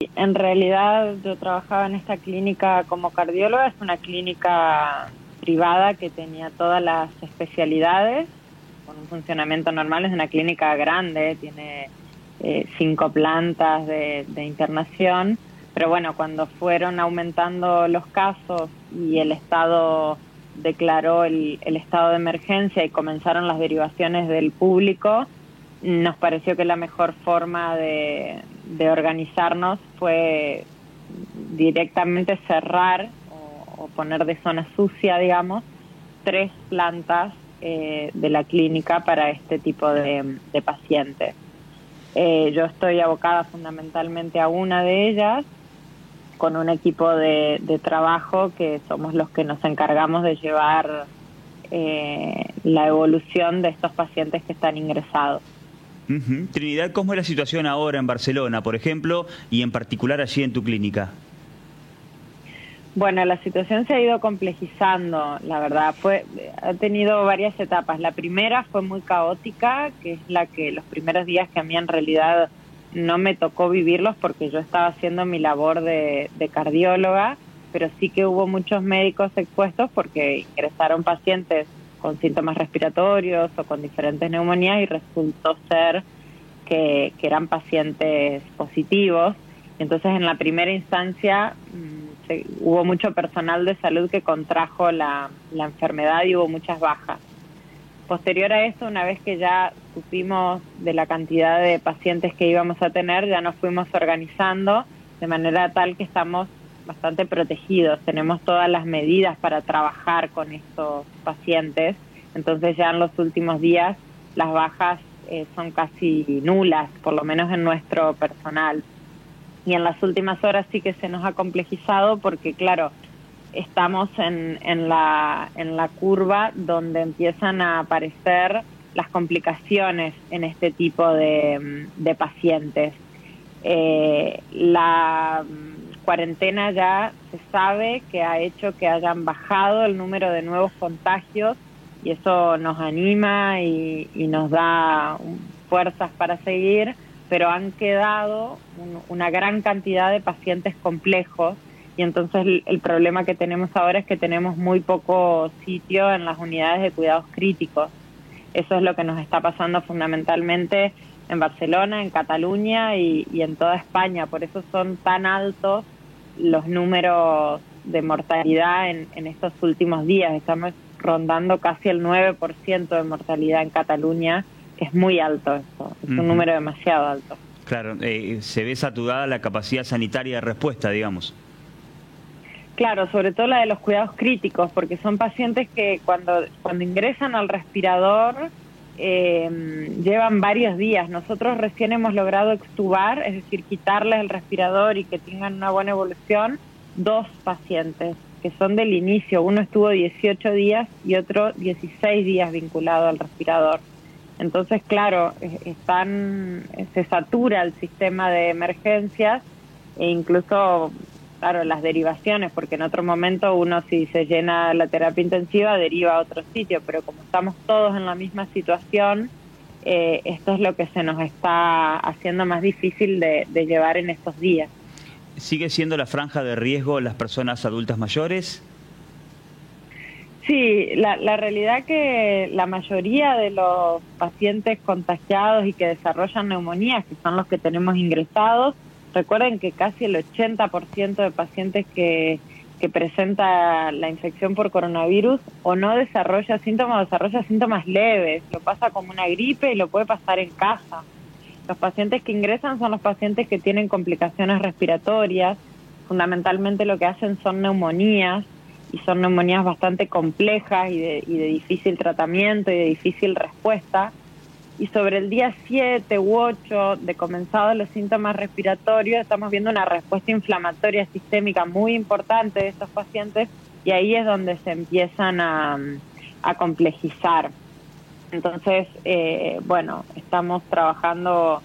En realidad yo trabajaba en esta clínica como cardióloga, es una clínica privada que tenía todas las especialidades, con un funcionamiento normal, es una clínica grande, tiene 5 plantas de internación, pero bueno, cuando fueron aumentando los casos y el Estado declaró el estado de emergencia y comenzaron las derivaciones del público, nos pareció que la mejor forma de organizarnos fue directamente cerrar o poner de zona sucia, digamos, 3 plantas de la clínica para este tipo de pacientes. Yo estoy abocada fundamentalmente a una de ellas, con un equipo de trabajo que somos los que nos encargamos de llevar la evolución de estos pacientes que están ingresados. Trinidad, ¿cómo es la situación ahora en Barcelona, por ejemplo, y en particular allí en tu clínica? Bueno, la situación se ha ido complejizando, la verdad. Ha tenido varias etapas. La primera fue muy caótica, que es la que los primeros días que a mí en realidad no me tocó vivirlos porque yo estaba haciendo mi labor de cardióloga, pero sí que hubo muchos médicos expuestos porque ingresaron pacientes con síntomas respiratorios o con diferentes neumonías y resultó ser que eran pacientes positivos. Entonces, en la primera instancia hubo mucho personal de salud que contrajo la enfermedad y hubo muchas bajas. Posterior a eso, una vez que ya supimos de la cantidad de pacientes que íbamos a tener, ya nos fuimos organizando de manera tal que estamos bastante protegidos. Tenemos todas las medidas para trabajar con estos pacientes. Entonces ya en los últimos días las bajas son casi nulas, por lo menos en nuestro personal. Y en las últimas horas sí que se nos ha complejizado porque, claro, estamos en la curva donde empiezan a aparecer las complicaciones en este tipo de pacientes. La cuarentena ya se sabe que ha hecho que hayan bajado el número de nuevos contagios y eso nos anima y nos da fuerzas para seguir, pero han quedado una gran cantidad de pacientes complejos y entonces el problema que tenemos ahora es que tenemos muy poco sitio en las unidades de cuidados críticos. Eso es lo que nos está pasando fundamentalmente en Barcelona, en Cataluña y en toda España. Por eso son tan altos los números de mortalidad en estos últimos días. Estamos rondando casi el 9% de mortalidad en Cataluña, que es muy alto eso, es un número demasiado alto. Claro, se ve saturada la capacidad sanitaria de respuesta, digamos. Claro, sobre todo la de los cuidados críticos, porque son pacientes que cuando ingresan al respirador llevan varios días. Nosotros recién hemos logrado extubar, es decir, quitarles el respirador y que tengan una buena evolución, 2 pacientes que son del inicio. Uno estuvo 18 días y otro 16 días vinculado al respirador. Entonces, claro, se satura el sistema de emergencias e incluso, claro, las derivaciones, porque en otro momento uno, si se llena la terapia intensiva, deriva a otro sitio, pero como estamos todos en la misma situación, esto es lo que se nos está haciendo más difícil de llevar en estos días. ¿Sigue siendo la franja de riesgo las personas adultas mayores? Sí, la realidad que la mayoría de los pacientes contagiados y que desarrollan neumonías, que son los que tenemos ingresados, recuerden que casi el 80% de pacientes que presenta la infección por coronavirus o no desarrolla síntomas o desarrolla síntomas leves, lo pasa como una gripe y lo puede pasar en casa. Los pacientes que ingresan son los pacientes que tienen complicaciones respiratorias, fundamentalmente lo que hacen son neumonías, y son neumonías bastante complejas y de difícil tratamiento y de difícil respuesta. Y sobre el día 7 u 8 de comenzado los síntomas respiratorios, estamos viendo una respuesta inflamatoria sistémica muy importante de estos pacientes y ahí es donde se empiezan a complejizar. Entonces, bueno, estamos trabajando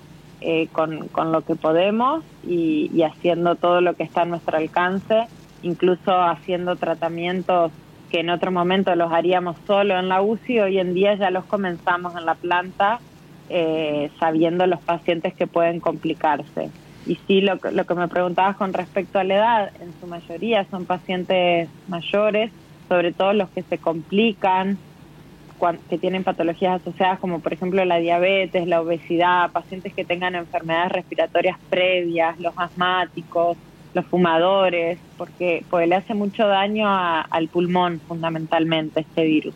con lo que podemos y haciendo todo lo que está a nuestro alcance, incluso haciendo tratamientos que en otro momento los haríamos solo en la UCI, hoy en día ya los comenzamos en la planta, sabiendo los pacientes que pueden complicarse. Y sí, lo que me preguntabas con respecto a la edad, en su mayoría son pacientes mayores, sobre todo los que se complican, que tienen patologías asociadas como por ejemplo la diabetes, la obesidad, pacientes que tengan enfermedades respiratorias previas, los asmáticos, los fumadores, porque le hace mucho daño al pulmón fundamentalmente este virus.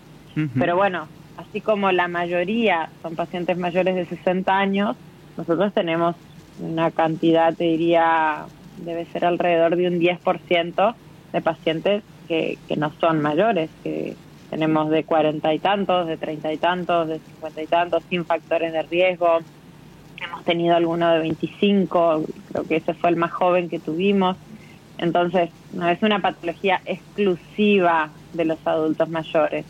Pero bueno, así como la mayoría son pacientes mayores de 60 años, nosotros tenemos una cantidad, te diría, debe ser alrededor de un 10% de pacientes que no son mayores, que tenemos de 40 y tantos, de 30 y tantos, de 50 y tantos, sin factores de riesgo. Hemos tenido alguno de 25, creo que ese fue el más joven que tuvimos. Entonces, no es una patología exclusiva de los adultos mayores.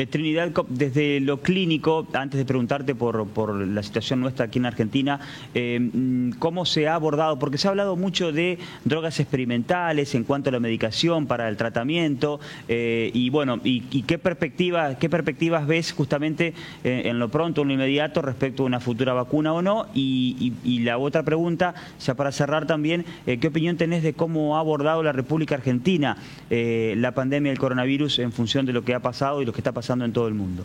Trinidad, desde lo clínico, antes de preguntarte por la situación nuestra aquí en Argentina, ¿cómo se ha abordado? Porque se ha hablado mucho de drogas experimentales en cuanto a la medicación para el tratamiento, y bueno, y qué perspectivas ves justamente en lo pronto, en lo inmediato, respecto a una futura vacuna o no. Y la otra pregunta, ya para cerrar también, ¿qué opinión tenés de cómo ha abordado la República Argentina la pandemia del coronavirus en función de lo que ha pasado y lo que está pasando en todo el mundo?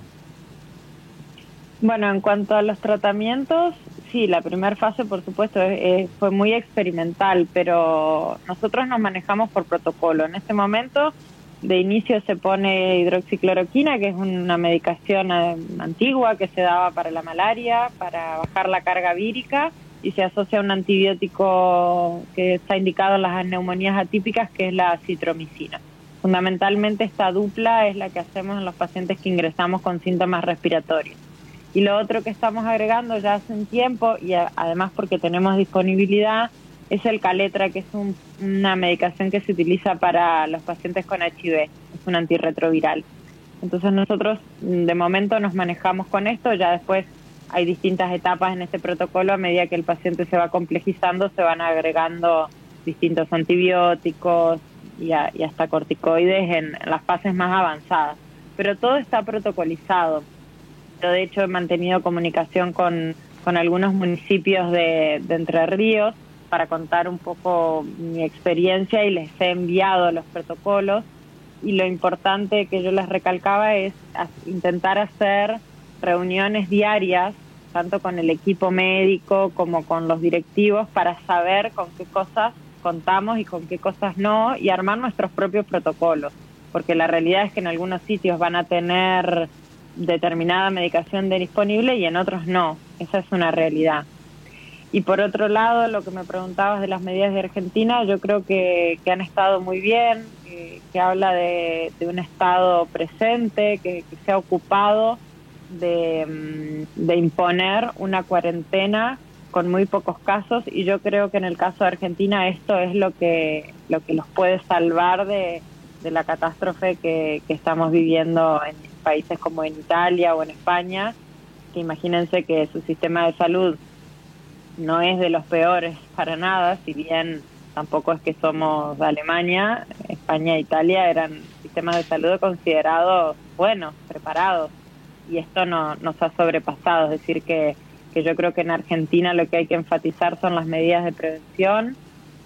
Bueno, en cuanto a los tratamientos, sí, la primera fase, por supuesto, fue muy experimental, pero nosotros nos manejamos por protocolo. En este momento, de inicio se pone hidroxicloroquina, que es una medicación antigua que se daba para la malaria, para bajar la carga vírica, y se asocia a un antibiótico que está indicado en las neumonías atípicas, que es la acitromicina. Fundamentalmente esta dupla es la que hacemos en los pacientes que ingresamos con síntomas respiratorios. Y lo otro que estamos agregando ya hace un tiempo, y además porque tenemos disponibilidad, es el Kaletra, que es una medicación que se utiliza para los pacientes con HIV, es un antirretroviral. Entonces nosotros de momento nos manejamos con esto, ya después hay distintas etapas en este protocolo, a medida que el paciente se va complejizando, se van agregando distintos antibióticos, y hasta corticoides en las fases más avanzadas. Pero todo está protocolizado. Yo, de hecho, he mantenido comunicación con algunos municipios de Entre Ríos para contar un poco mi experiencia y les he enviado los protocolos. Y lo importante que yo les recalcaba es intentar hacer reuniones diarias, tanto con el equipo médico como con los directivos, para saber con qué cosas contamos y con qué cosas no, y armar nuestros propios protocolos, porque la realidad es que en algunos sitios van a tener determinada medicación disponible y en otros no. Esa es una realidad. Y por otro lado, lo que me preguntabas de las medidas de Argentina, yo creo que han estado muy bien, que habla de un Estado presente, que se ha ocupado de imponer una cuarentena con muy pocos casos, y yo creo que en el caso de Argentina esto es lo que los puede salvar de la catástrofe que estamos viviendo en países como en Italia o en España, que imagínense que su sistema de salud no es de los peores para nada, si bien tampoco es que somos de Alemania. España e Italia eran sistemas de salud considerados buenos, preparados, y esto nos ha sobrepasado. Es decir, que yo creo que en Argentina lo que hay que enfatizar son las medidas de prevención,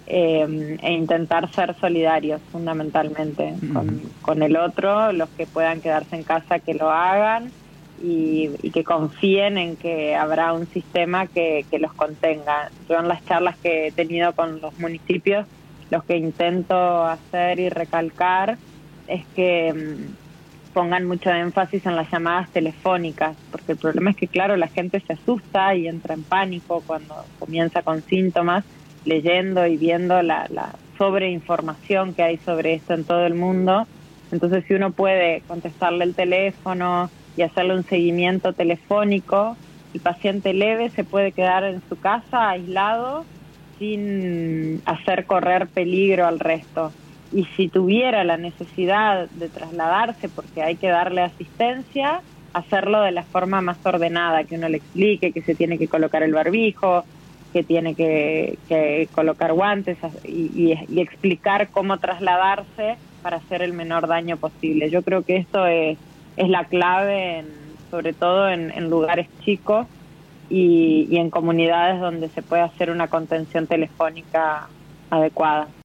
e intentar ser solidarios fundamentalmente con el otro, los que puedan quedarse en casa que lo hagan, y que confíen en que habrá un sistema que los contenga. Yo en las charlas que he tenido con los municipios, lo que intento hacer y recalcar es que pongan mucho énfasis en las llamadas telefónicas, porque el problema es que, claro, la gente se asusta y entra en pánico cuando comienza con síntomas, leyendo y viendo la sobreinformación que hay sobre esto en todo el mundo. Entonces, si uno puede contestarle el teléfono y hacerle un seguimiento telefónico, el paciente leve se puede quedar en su casa aislado sin hacer correr peligro al resto. Y si tuviera la necesidad de trasladarse porque hay que darle asistencia, hacerlo de la forma más ordenada, que uno le explique que se tiene que colocar el barbijo, que tiene que colocar guantes, y explicar cómo trasladarse para hacer el menor daño posible. Yo creo que esto es la clave, sobre todo en lugares chicos, y en comunidades donde se puede hacer una contención telefónica adecuada.